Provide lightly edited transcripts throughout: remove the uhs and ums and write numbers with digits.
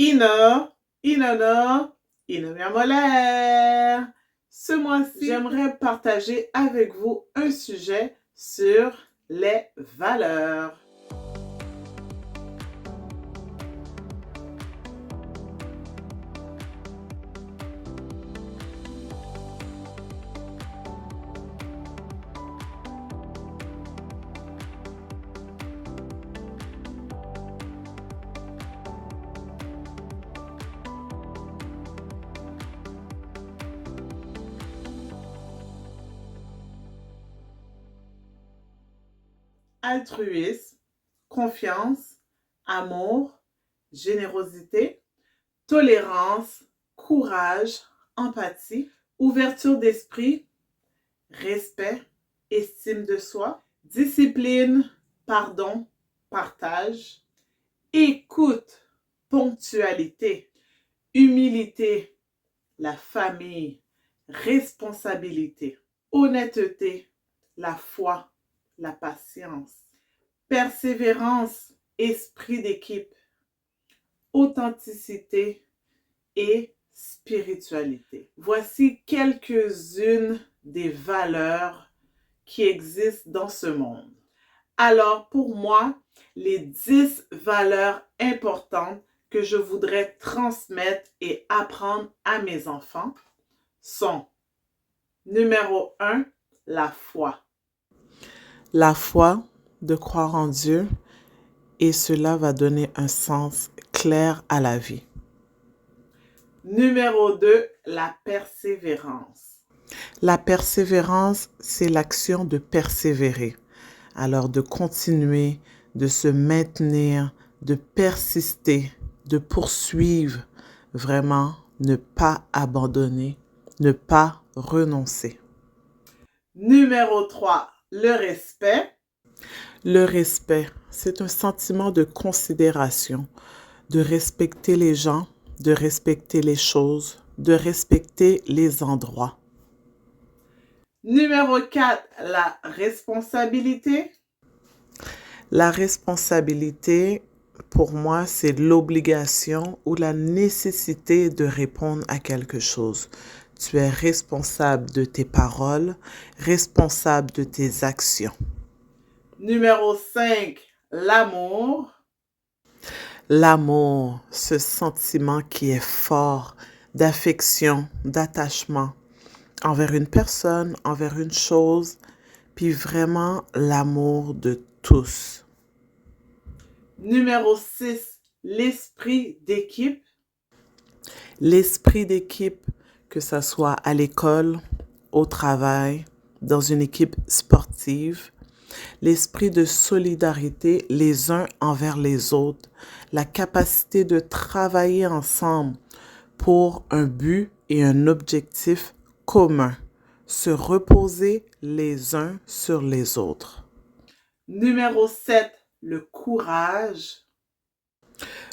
Ina, Inanna, Ina molaire. Ce mois-ci, j'aimerais partager avec vous un sujet sur les valeurs. Altruisme, confiance, amour, générosité, tolérance, courage, empathie, ouverture d'esprit, respect, estime de soi, discipline, pardon, partage, écoute, ponctualité, humilité, la famille, responsabilité, honnêteté, la foi, la patience, persévérance, esprit d'équipe, authenticité et spiritualité. Voici quelques-unes des valeurs qui existent dans ce monde. Alors, pour moi, les 10 valeurs importantes que je voudrais transmettre et apprendre à mes enfants sont: numéro 1, la foi. La foi, de croire en Dieu, et cela va donner un sens clair à la vie. Numéro 2, la persévérance. La persévérance, c'est l'action de persévérer. Alors de continuer, de se maintenir, de persister, de poursuivre, vraiment ne pas abandonner, ne pas renoncer. Numéro 3, le respect. Le respect, c'est un sentiment de considération, de respecter les gens, de respecter les choses, de respecter les endroits. Numéro 4, la responsabilité. La responsabilité, pour moi, c'est l'obligation ou la nécessité de répondre à quelque chose. Tu es responsable de tes paroles, responsable de tes actions. Numéro 5, l'amour. L'amour, ce sentiment qui est fort d'affection, d'attachement envers une personne, envers une chose, puis vraiment l'amour de tous. Numéro 6, l'esprit d'équipe. L'esprit d'équipe, que ce soit à l'école, au travail, dans une équipe sportive, l'esprit de solidarité les uns envers les autres, la capacité de travailler ensemble pour un but et un objectif commun, se reposer les uns sur les autres. Numéro 7, le courage.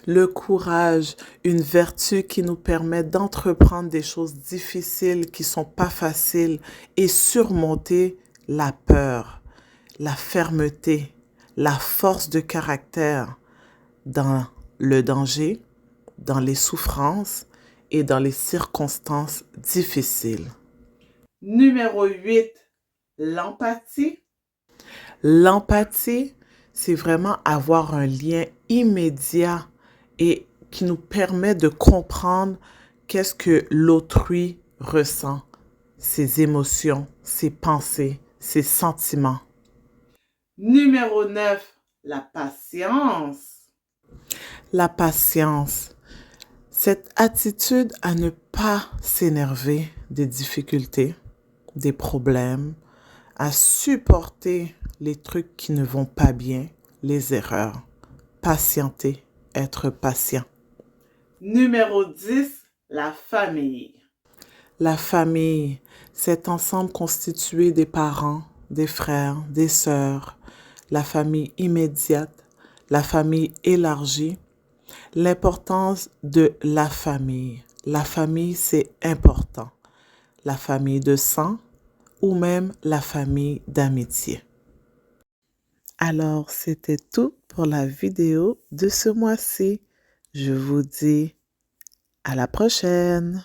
Le courage, une vertu qui nous permet d'entreprendre des choses difficiles qui sont pas faciles et surmonter la peur, la fermeté, la force de caractère dans le danger, dans les souffrances et dans les circonstances difficiles. Numéro 8, l'empathie. L'empathie, c'est vraiment avoir un lien immédiat et qui nous permet de comprendre qu'est-ce que l'autrui ressent, ses émotions, ses pensées, ses sentiments. Numéro 9, la patience. La patience, cette attitude à ne pas s'énerver des difficultés, des problèmes, à supporter les trucs qui ne vont pas bien, les erreurs. Patienter, être patient. Numéro 10, la famille. La famille, cet ensemble constitué des parents, des frères, des sœurs, la famille immédiate, la famille élargie. L'importance de la famille. La famille, c'est important. La famille de sang ou même la famille d'amitié. Alors, c'était tout pour la vidéo de ce mois-ci. Je vous dis à la prochaine.